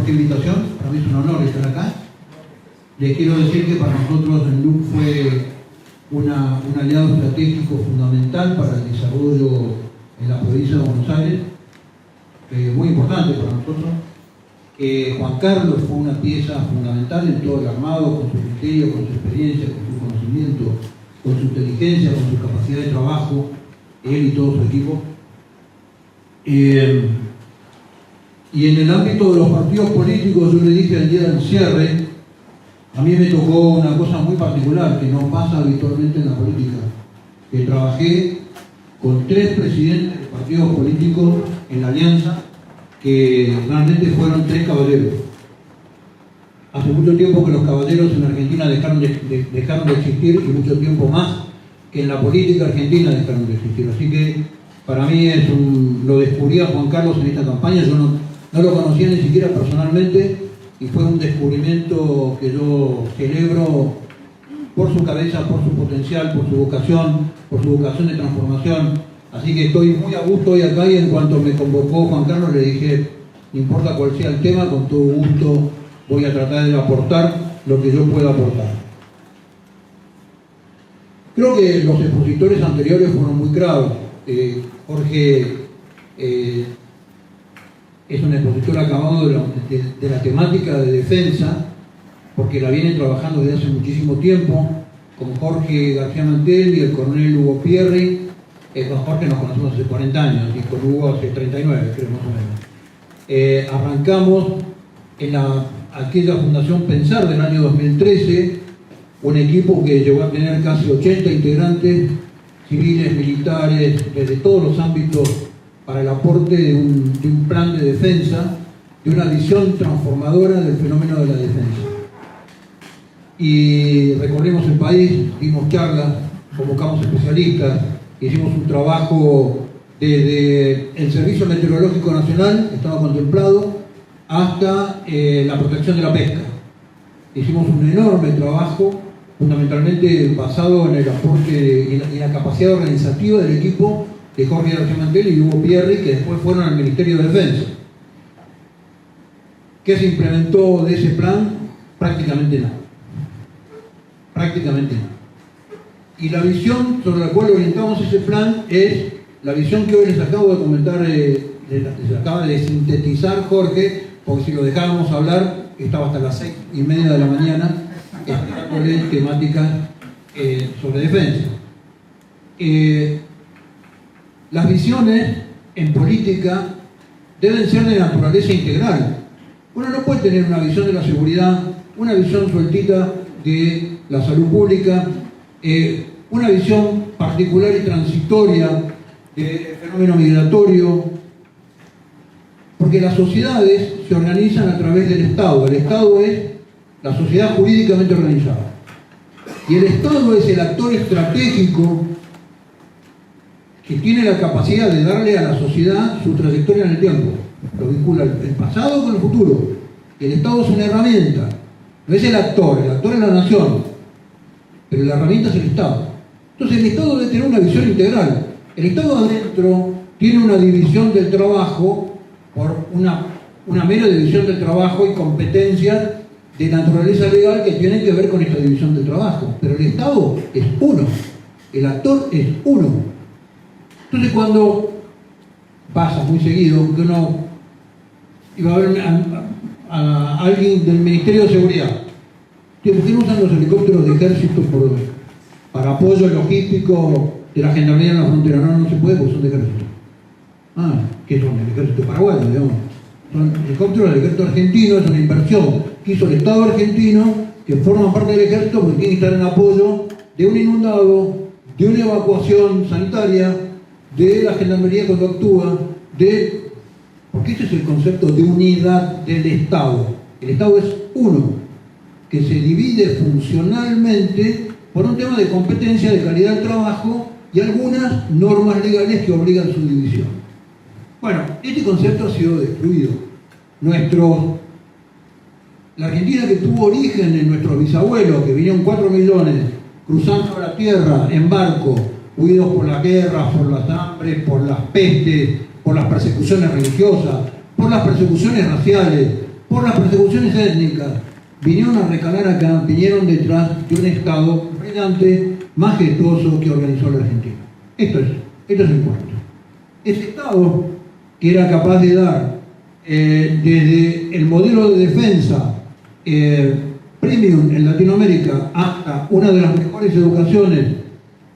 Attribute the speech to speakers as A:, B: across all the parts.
A: esta invitación. Para mí es un honor estar acá. Les quiero decir que para nosotros el LUC fue un aliado estratégico fundamental para el desarrollo en la provincia de Buenos Aires, muy importante para nosotros. Juan Carlos fue una pieza fundamental en todo el armado, con su criterio, con su experiencia, con su conocimiento, con su inteligencia, con su capacidad de trabajo, él y todo su equipo. Y en el ámbito de los partidos políticos, yo le dije el día del cierre, a mí me tocó una cosa muy particular que no pasa habitualmente en la política, que trabajé con 3 presidentes de partidos políticos en la alianza, que realmente fueron 3 caballeros. Hace mucho tiempo que los caballeros en Argentina dejaron de existir, y mucho tiempo más que en la política argentina dejaron de existir. Así que para mí lo descubrí a Juan Carlos en esta campaña. Yo no lo conocía ni siquiera personalmente, y fue un descubrimiento que yo celebro por su cabeza, por su potencial, por su vocación de transformación. Así que estoy muy a gusto hoy acá, y en cuanto me convocó Juan Carlos le dije, no importa cuál sea el tema, con todo gusto voy a tratar de aportar lo que yo pueda aportar. Creo que los expositores anteriores fueron muy claros. Jorge es un expositor acabado de la temática de defensa, porque la viene trabajando desde hace muchísimo tiempo, con Jorge García Mantel y el coronel Hugo Pierri. Con Jorge nos conocemos hace 40 años y con Hugo hace 39, creo, más o menos. Arrancamos en aquella Fundación Pensar del año 2013, un equipo que llegó a tener casi 80 integrantes, civiles, militares, desde todos los ámbitos, para el aporte de un plan de defensa, de una visión transformadora del fenómeno de la defensa. Y recorrimos el país, dimos charlas, convocamos especialistas, hicimos un trabajo desde el Servicio Meteorológico Nacional, estaba contemplado, hasta la protección de la pesca. Hicimos un enorme trabajo, fundamentalmente basado en el aporte y la capacidad organizativa del equipo de Jorge García Mantel y Hugo Pierri, que después fueron al Ministerio de Defensa. ¿Qué se implementó de ese plan? Prácticamente nada. Prácticamente nada. Y la visión sobre la cual orientamos ese plan es la visión que hoy les acabo de comentar, les acaba de sintetizar Jorge, porque si lo dejábamos hablar, estaba hasta las 6:30 de la mañana explicándole temáticas sobre defensa. Las visiones en política deben ser de naturaleza integral. Uno no puede tener una visión de la seguridad, una visión sueltita de la salud pública, una visión particular y transitoria del fenómeno migratorio, porque las sociedades se organizan a través del Estado. El Estado es la sociedad jurídicamente organizada. Y el Estado es el actor estratégico que tiene la capacidad de darle a la sociedad su trayectoria en el tiempo. Lo vincula el pasado con el futuro. Y el Estado es una herramienta. No es el actor es la nación. Pero la herramienta es el Estado. Entonces el Estado debe tener una visión integral. El Estado adentro tiene una división del trabajo, por una mera división del trabajo y competencias de naturaleza legal que tienen que ver con esta división del trabajo. Pero el Estado es uno. El actor es uno. Entonces cuando pasa muy seguido que uno iba a ver a alguien del Ministerio de Seguridad, ¿por qué no usan los helicópteros de ejército para apoyo logístico de la gendarmería en la frontera? No se puede porque son de ejército. ¿Qué son? El ejército paraguayo, digamos. Son helicópteros del ejército argentino, es una inversión que hizo el Estado argentino, que forma parte del ejército porque tiene que estar en apoyo de un inundado, de una evacuación sanitaria, de la gendarmería cuando actúa, porque ese es el concepto de unidad del Estado. El Estado es uno, que se divide funcionalmente por un tema de competencia, de calidad del trabajo y algunas normas legales que obligan su división. Bueno, este concepto ha sido destruido. La Argentina, que tuvo origen en nuestros bisabuelos, que vinieron 4 millones cruzando la tierra en barco, huidos por las guerras, por las hambres, por las pestes, por las persecuciones religiosas, por las persecuciones raciales, por las persecuciones étnicas, vinieron a recalar acá, vinieron detrás de un Estado brillante, majestuoso que organizó la Argentina. Esto es el cuento. Ese Estado que era capaz de dar desde el modelo de defensa premium en Latinoamérica hasta una de las mejores educaciones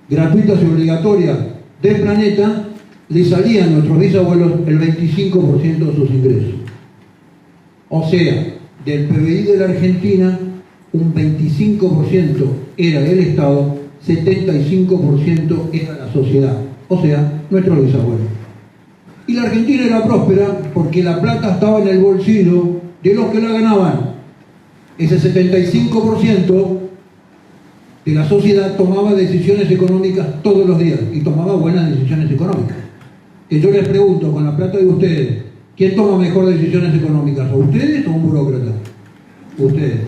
A: gratuitas y obligatorias del planeta, le salían a nuestros bisabuelos el 25% de sus ingresos. O sea, del PBI de la Argentina, un 25% era el Estado, 75% era la sociedad, o sea, nuestros bisabuelos. Y la Argentina era próspera porque la plata estaba en el bolsillo de los que la ganaban. Ese 75% de la sociedad tomaba decisiones económicas todos los días y tomaba buenas decisiones económicas. Que yo les pregunto, con la plata de ustedes, ¿quién toma mejor decisiones económicas? ¿O ustedes o un burócrata? Ustedes.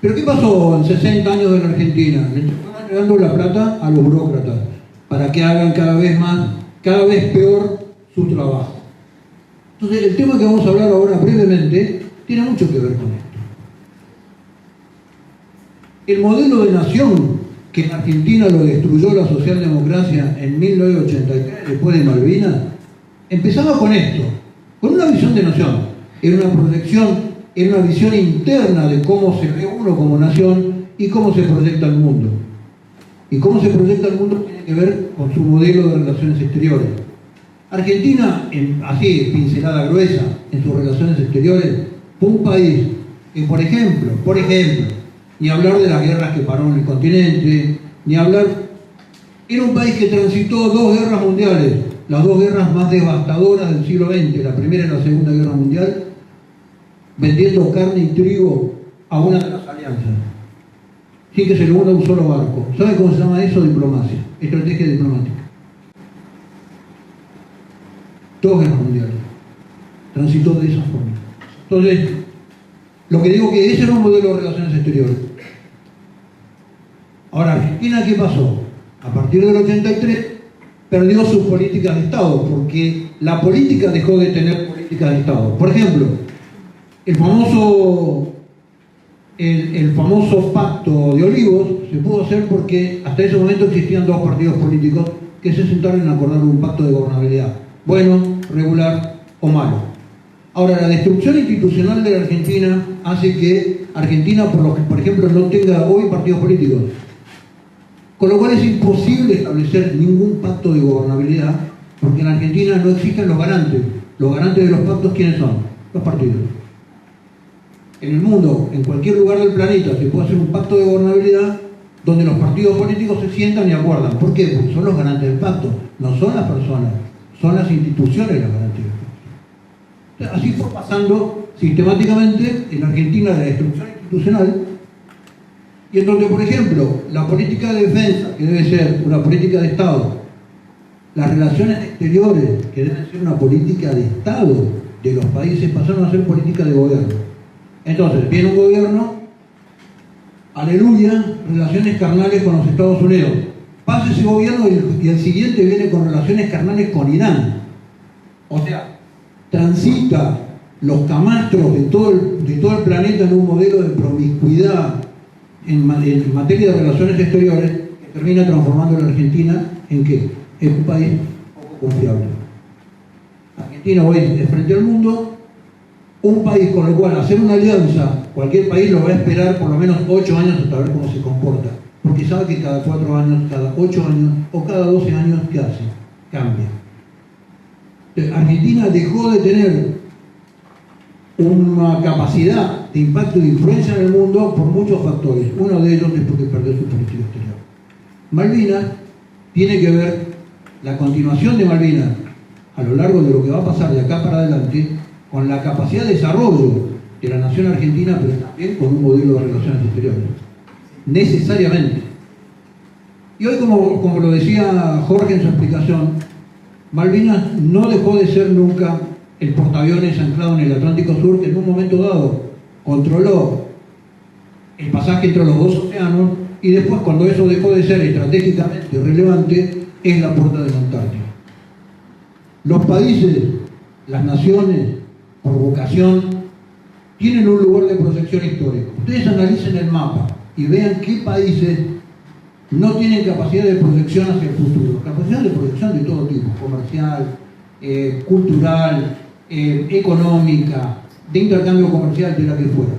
A: ¿Pero qué pasó en 60 años de la Argentina? Le estaban entregando la plata a los burócratas para que hagan cada vez peor su trabajo. Entonces, el tema que vamos a hablar ahora brevemente tiene mucho que ver con esto. El modelo de nación que en Argentina lo destruyó la socialdemocracia en 1983, después de Malvinas, empezaba con esto, con una visión de nación. Era una proyección, era una visión interna de cómo se ve uno como nación y cómo se proyecta el mundo. Y cómo se proyecta el mundo tiene que ver con su modelo de relaciones exteriores. Argentina, así pincelada gruesa en sus relaciones exteriores, fue un país que, por ejemplo, ni hablar de las guerras que paró en el continente, era un país que transitó 2 guerras mundiales, las 2 guerras más devastadoras del siglo XX, la primera y la segunda guerra mundial, vendiendo carne y trigo a una de las alianzas, sin que se le hunda un solo barco. ¿Sabe cómo se llama eso? Diplomacia, estrategia diplomática. 2 guerras mundiales, transitó de esa forma. Entonces, lo que digo que ese era un modelo de relaciones exteriores. Ahora, Argentina, ¿qué pasó? A partir del 83 perdió sus políticas de Estado, porque la política dejó de tener políticas de Estado. Por ejemplo, el famoso Pacto de Olivos se pudo hacer porque hasta ese momento existían 2 partidos políticos que se sentaron en acordar un pacto de gobernabilidad, bueno, regular o malo. Ahora, la destrucción institucional de la Argentina hace que Argentina, por ejemplo, no tenga hoy partidos políticos. Con lo cual es imposible establecer ningún pacto de gobernabilidad, porque en Argentina no existen los garantes. Los garantes de los pactos, ¿quiénes son? Los partidos. En el mundo, en cualquier lugar del planeta, se puede hacer un pacto de gobernabilidad donde los partidos políticos se sientan y acuerdan. ¿Por qué? Porque son los garantes del pacto, no son las personas, son las instituciones las garantes del pacto. Así fue pasando sistemáticamente en Argentina la destrucción institucional, y en donde, por ejemplo, la política de defensa, que debe ser una política de Estado, las relaciones exteriores, que deben ser una política de Estado de los países, pasaron a ser política de gobierno. Entonces, viene un gobierno, aleluya, relaciones carnales con los Estados Unidos. Pasa ese gobierno y el siguiente viene con relaciones carnales con Irán. O sea, transita los camastros de todo el planeta en un modelo de promiscuidad en materia de relaciones exteriores que termina transformando a la Argentina ¿en qué? En un país poco confiable. Argentina hoy es frente al mundo un país con el cual hacer una alianza, cualquier país lo va a esperar por lo menos 8 años hasta ver cómo se comporta, porque sabe que cada 4 años, cada 8 años o cada 12 años, ¿qué hace? Cambia. Argentina dejó de tener una capacidad de impacto y de influencia en el mundo por muchos factores. Uno de ellos es porque perdió su política exterior. Malvinas tiene que ver, la continuación de Malvinas a lo largo de lo que va a pasar de acá para adelante, con la capacidad de desarrollo de la nación argentina, pero también con un modelo de relaciones exteriores. Necesariamente. Y hoy, como lo decía Jorge en su explicación, Malvinas no dejó de ser nunca el portaaviones anclado en el Atlántico Sur, que en un momento dado controló el pasaje entre los 2 océanos, y después, cuando eso dejó de ser estratégicamente relevante, es la puerta de la Antártida. Los países, las naciones por vocación, tienen un lugar de proyección histórica. Ustedes analicen el mapa y vean qué países no tienen capacidad de proyección hacia el futuro. Capacidad de proyección de todo tipo, comercial, cultural, económica, de intercambio comercial, de la que fuera.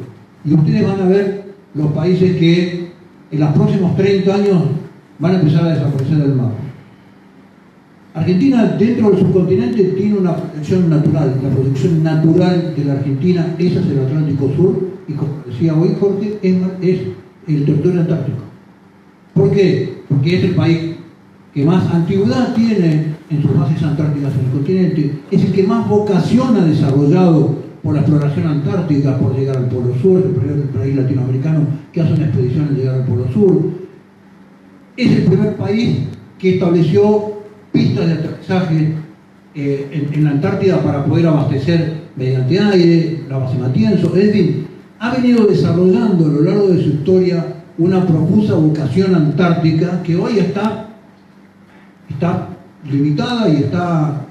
A: Y ustedes van a ver los países que en los próximos 30 años van a empezar a desaparecer del mapa. Argentina, dentro del subcontinente, tiene una proyección natural. La proyección natural de la Argentina es hacia el Atlántico Sur, y como decía hoy Jorge, es el territorio antártico. ¿Por qué? Porque es el país que más antigüedad tiene en sus bases antárticas en el continente, es el que más vocación ha desarrollado por la exploración antártica, por llegar al Polo Sur, el primer país latinoamericano que hace una expedición en llegar al Polo Sur. Es el primer país que estableció pistas de aterrizaje en la Antártida para poder abastecer mediante aire, la base Matienzo. Es decir, ha venido desarrollando a lo largo de su historia una profusa vocación antártica que hoy está limitada y está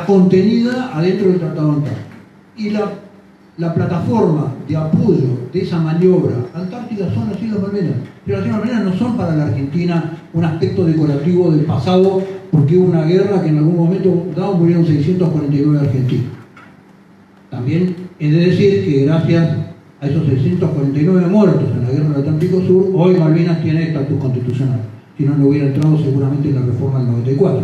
A: contenida adentro del Tratado Antártico. Y la plataforma de apoyo de esa maniobra antártica son las Islas Malvinas. Pero las Islas Malvinas no son para la Argentina un aspecto decorativo del pasado, porque hubo una guerra que en algún momento dado murieron 649 argentinos. También es de decir que gracias a esos 649 muertos en la guerra del Atlántico Sur, hoy Malvinas tiene estatus constitucional. Si no, no hubiera entrado seguramente en la reforma del 94.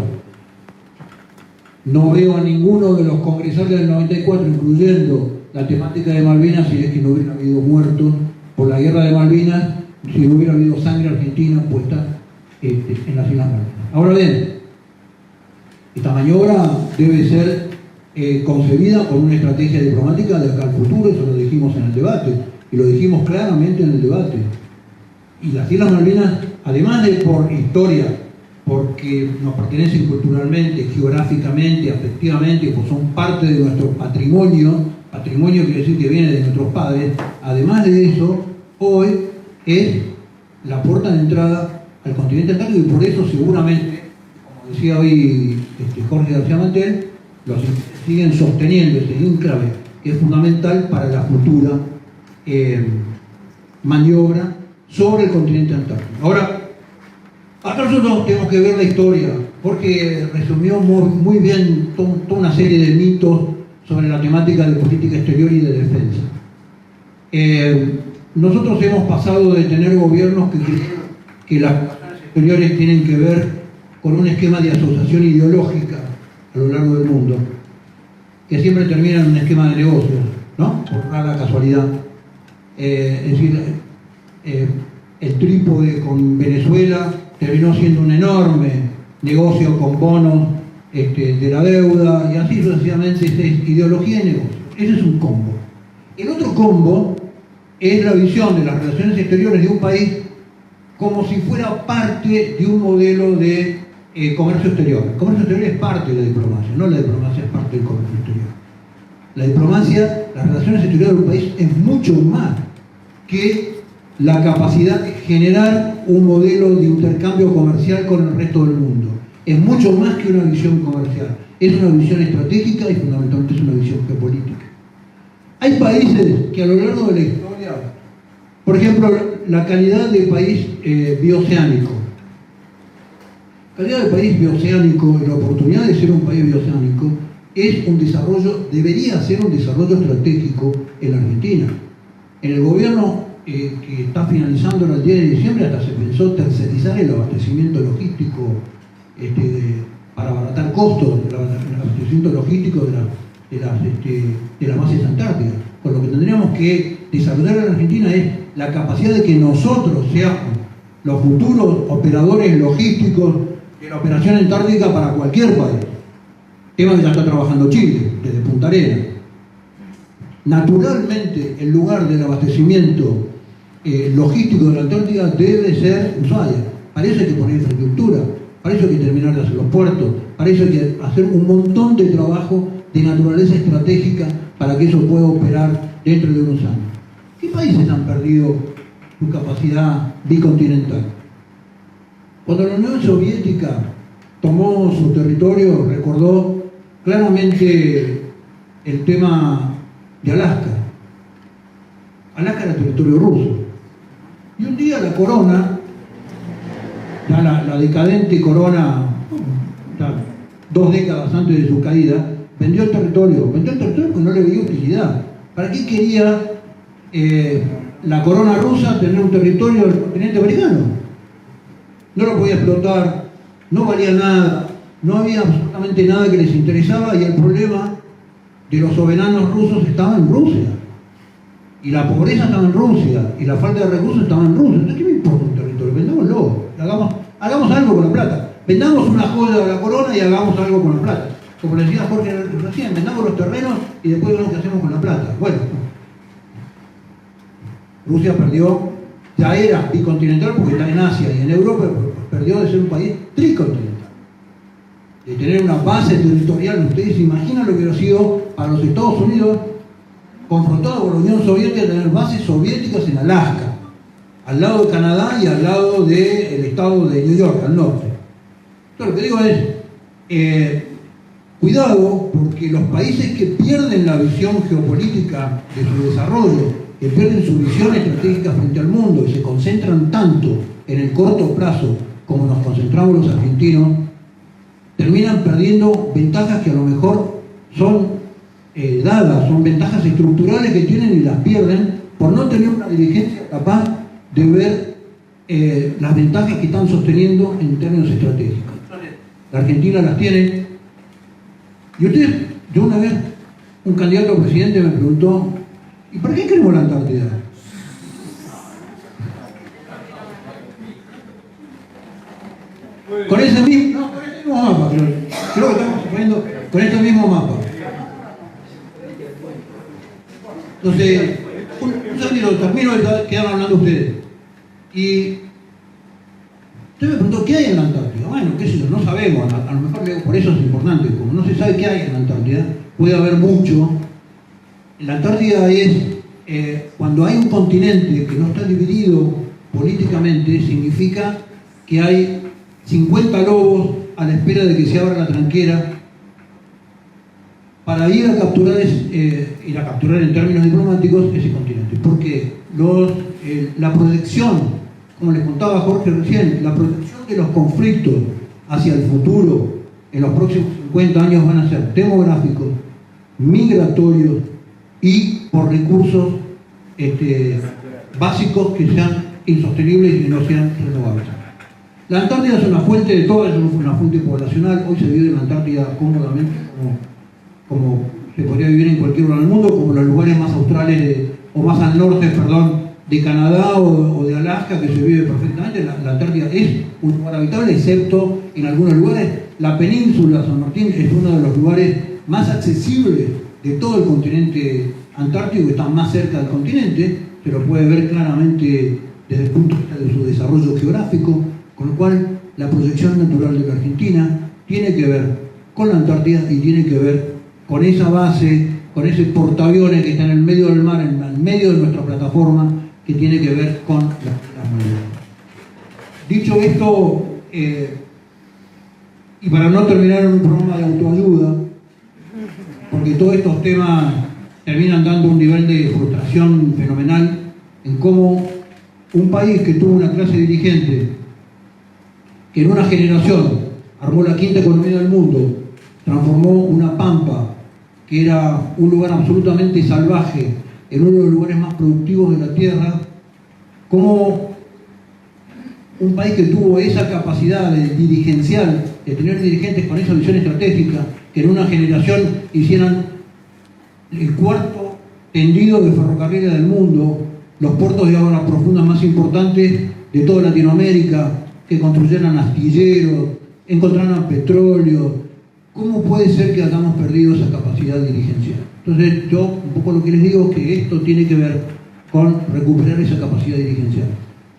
A: No veo a ninguno de los congresales del 94 incluyendo la temática de Malvinas si es que no hubiera habido muertos por la guerra de Malvinas, si no hubiera habido sangre argentina puesta en las Islas Malvinas. Ahora bien, esta maniobra debe ser concebida con una estrategia diplomática de acá al futuro, eso lo dijimos en el debate, y lo dijimos claramente en el debate. Y las Islas Malvinas, además de por historia, porque nos pertenecen culturalmente, geográficamente, afectivamente, pues son parte de nuestro patrimonio quiere decir que viene de nuestros padres, además de eso, hoy es la puerta de entrada al continente antártico, y por eso seguramente, como decía hoy Jorge García Mantel, los siguen sosteniendo ese enclave que es fundamental para la futura maniobra sobre el continente antártico. Ahora, acá nosotros tenemos que ver la historia, porque resumió muy bien toda una serie de mitos sobre la temática de política exterior y de defensa. Nosotros hemos pasado de tener gobiernos que creen que las relaciones exteriores tienen que ver con un esquema de asociación ideológica a lo largo del mundo, que siempre termina en un esquema de negocios, ¿no? Por rara casualidad. Es decir, el trípode con Venezuela terminó siendo un enorme negocio con bonos de la deuda, y así sucesivamente. Es ideología y negocio. Ese es un combo. El otro combo es la visión de las relaciones exteriores de un país como si fuera parte de un modelo de comercio exterior. El comercio exterior es parte de la diplomacia, no la diplomacia es parte del comercio exterior. La diplomacia, las relaciones exteriores de un país es mucho más que la capacidad de generar un modelo de intercambio comercial con el resto del mundo. Es mucho más que una visión comercial, es una visión estratégica y fundamentalmente es una visión geopolítica. Hay países que a lo largo de la historia, por ejemplo, la calidad de país bioceánico. Calidad de país bioceánico, la oportunidad de ser un país bioceánico, es un desarrollo, debería ser un desarrollo estratégico en la Argentina. En el gobierno que está finalizando el 10 de diciembre hasta se pensó tercerizar el abastecimiento logístico para abaratar costos, el abastecimiento logístico de las bases antárticas. Por lo que tendríamos que desarrollar en la Argentina es la capacidad de que nosotros seamos los futuros operadores logísticos de la operación antártica para cualquier país. Tema que ya está trabajando Chile, desde Punta Arenas. Naturalmente, el lugar del abastecimiento logístico de la Antártida debe ser Ushuaia. Para eso hay que poner infraestructura, para eso hay que terminar de hacer los puertos, para eso hay que hacer un montón de trabajo de naturaleza estratégica para que eso pueda operar dentro de unos años. ¿Qué países han perdido su capacidad bicontinental? Cuando la Unión Soviética tomó su territorio, recordó claramente el tema de Alaska. Alaska era territorio ruso. Y un día la corona, ya la decadente corona, ya 2 décadas antes de su caída, vendió el territorio porque no le veía utilidad. ¿Para qué quería la corona rusa tener un territorio del continente americano? No lo podía explotar, no valía nada, no había absolutamente nada que les interesaba, y el problema de los soberanos rusos estaba en Rusia. Y la pobreza estaba en Rusia, y la falta de recursos estaba en Rusia. Entonces, ¿qué me importa un territorio? Vendámoslo, hagamos algo con la plata. Vendamos una joya a la corona y hagamos algo con la plata. Como le decía Jorge recién, vendamos los terrenos y después vemos qué hacemos con la plata. Bueno, Rusia perdió, ya era bicontinental porque está en Asia y en Europa, perdió de ser un país tricontinental. De tener una base territorial, ustedes se imaginan lo que hubiera sido para los Estados Unidos, confrontado con la Unión Soviética, tener bases soviéticas en Alaska, al lado de Canadá y al lado del estado de New York, al norte. Entonces, lo que digo es, cuidado, porque los países que pierden la visión geopolítica de su desarrollo, que pierden su visión estratégica frente al mundo y se concentran tanto en el corto plazo como nos concentramos los argentinos, terminan perdiendo ventajas que a lo mejor son dadas, son ventajas estructurales que tienen y las pierden por no tener una dirigencia capaz de ver las ventajas que están sosteniendo en términos estratégicos. La Argentina las tiene. Y yo una vez, un candidato a presidente me preguntó, ¿y para qué queremos la Antártida? Con ese mismo mapa, creo que estamos poniendo con este mismo mapa. Entonces, un segundito, termino de quedar hablando ustedes. Y usted me preguntó, ¿qué hay en la Antártida? Bueno, qué sé yo, no sabemos, a lo mejor por eso es importante, como no se sabe qué hay en la Antártida, puede haber mucho. La Antártida es, cuando hay un continente que no está dividido políticamente, significa que hay 50 lobos a la espera de que se abra la tranquera para ir a capturar, ir a capturar en términos diplomáticos ese continente. Porque la proyección, como les contaba Jorge recién, la proyección de los conflictos hacia el futuro en los próximos 50 años van a ser demográficos, migratorios y por recursos básicos que sean insostenibles y no sean renovables. La Antártida es una fuente de todo, es una fuente poblacional. Hoy se vive en la Antártida cómodamente como se podría vivir en cualquier lugar del mundo, como los lugares más australes o más al norte, de Canadá o de Alaska, que se vive perfectamente. La Antártida es un lugar habitable, excepto en algunos lugares. La península San Martín es uno de los lugares más accesibles de todo el continente antártico, que está más cerca del continente. Se lo puede ver claramente desde el punto de vista de su desarrollo geográfico, con lo cual la proyección natural de la Argentina tiene que ver con la Antártida y tiene que ver con esa base, con ese portaaviones que está en el medio del mar, en el medio de nuestra plataforma, que tiene que ver con las Malvinas. Dicho esto, y para no terminar en un programa de autoayuda, porque todos estos temas terminan dando un nivel de frustración fenomenal en cómo un país que tuvo una clase dirigente que en una generación armó la quinta economía del mundo, transformó una pampa que era un lugar absolutamente salvaje en uno de los lugares más productivos de la Tierra, como un país que tuvo esa capacidad dirigencial, de tener dirigentes con esa visión estratégica, que en una generación hicieran el cuarto tendido de ferrocarriles del mundo, los puertos de aguas profundas más importantes de toda Latinoamérica, que construyeran astilleros, encontraran petróleo. ¿Cómo puede ser que hayamos perdido esa capacidad dirigencial? Entonces yo un poco lo que les digo es que esto tiene que ver con recuperar esa capacidad dirigencial.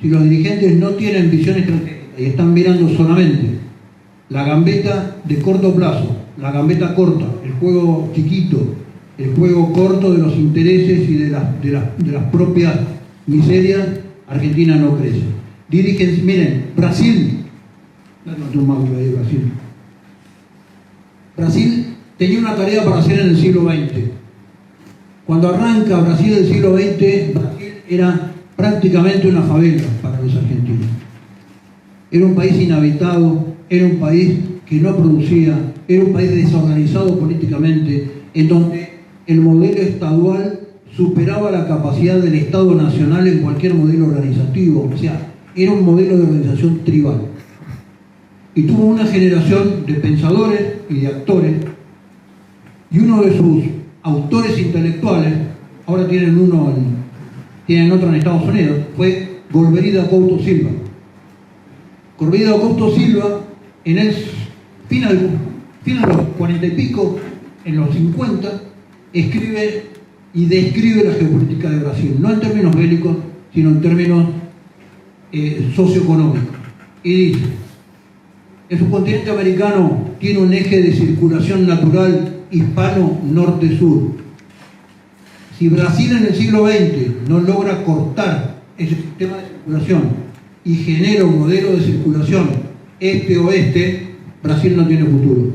A: Si los dirigentes no tienen visión estratégica y están mirando solamente la gambeta de corto plazo, la gambeta corta, el juego chiquito, el juego corto de los intereses y de las propias miserias, Argentina no crece. Miren, Brasil tenía una tarea para hacer en el siglo XX. Cuando arranca Brasil del siglo XX, Brasil era prácticamente una favela para los argentinos. Era un país inhabitado, era un país que no producía, era un país desorganizado políticamente, en donde el modelo estadual superaba la capacidad del Estado nacional en cualquier modelo organizativo, o sea, era un modelo de organización tribal. Y tuvo una generación de pensadores y de actores, y uno de sus autores intelectuales, ahora tienen otro en Estados Unidos, fue Golbery Couto Silva. Golbery Couto Silva, en el final de los 40 y pico, en los 50, escribe y describe la geopolítica de Brasil, no en términos bélicos, sino en términos socioeconómicos. Y dice: el subcontinente americano tiene un eje de circulación natural hispano norte-sur. Si Brasil en el siglo XX no logra cortar ese sistema de circulación y genera un modelo de circulación este-oeste, Brasil no tiene futuro.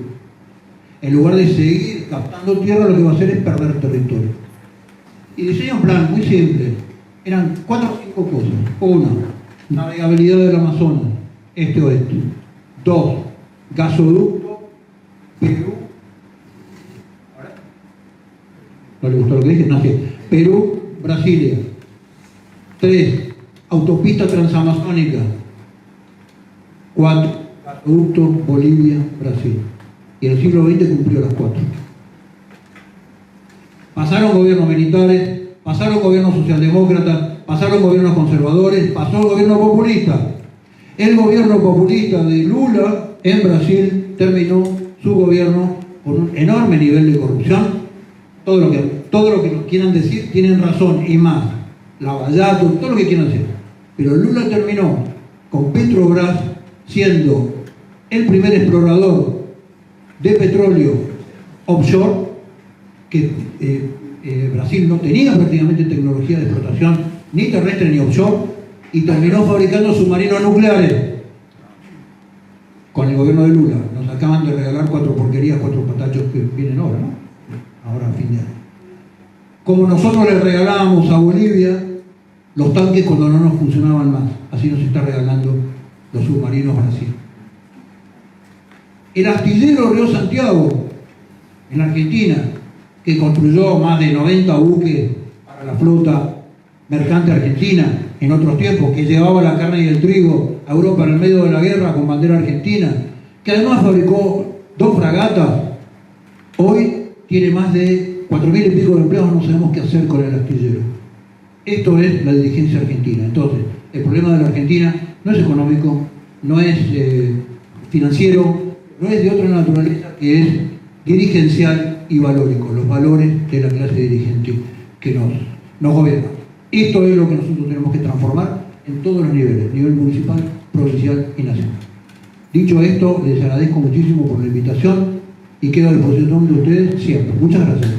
A: En lugar de seguir captando tierra, lo que va a hacer es perder territorio. Y diseña un plan muy simple. Eran 4 o 5 cosas. 1, navegabilidad del Amazonas, este-oeste. 2, gasoducto, Perú. ¿No le gustó lo que dije? No, sí. Perú, Brasilia. 3, autopista transamazónica. 4, gasoducto, Bolivia, Brasil. Y en el siglo XX cumplió las 4. Pasaron gobiernos militares, pasaron gobiernos socialdemócratas, pasaron gobiernos conservadores, pasó el gobierno populista. El gobierno populista de Lula en Brasil terminó su gobierno con un enorme nivel de corrupción. Todo lo que nos quieran decir tienen razón y más. Lavallato, todo lo que quieran decir. Pero Lula terminó con Petrobras siendo el primer explorador de petróleo offshore, que Brasil no tenía prácticamente tecnología de explotación ni terrestre ni offshore, y terminó fabricando submarinos nucleares con el gobierno de Lula. Nos acaban de regalar 4 porquerías, 4 patachos que vienen ahora, ¿no? Ahora a fin de año. Como nosotros le regalábamos a Bolivia los tanques cuando no nos funcionaban más, así nos está regalando los submarinos Brasil. El astillero Río Santiago, en Argentina, que construyó más de 90 buques para la flota mercante argentina en otros tiempos, que llevaba la carne y el trigo a Europa en el medio de la guerra con bandera argentina, que además fabricó 2 fragatas, hoy tiene más de 4.000 y pico de empleados, no sabemos qué hacer con el astillero. Esto es la dirigencia argentina. Entonces, el problema de la Argentina no es económico, no es financiero, no es de otra naturaleza, que es dirigencial y valórico, los valores de la clase dirigente que nos gobierna. Esto es lo que nosotros tenemos que transformar en todos los niveles, nivel municipal, provincial y nacional. Dicho esto, les agradezco muchísimo por la invitación y quedo a disposición de ustedes siempre. Muchas gracias.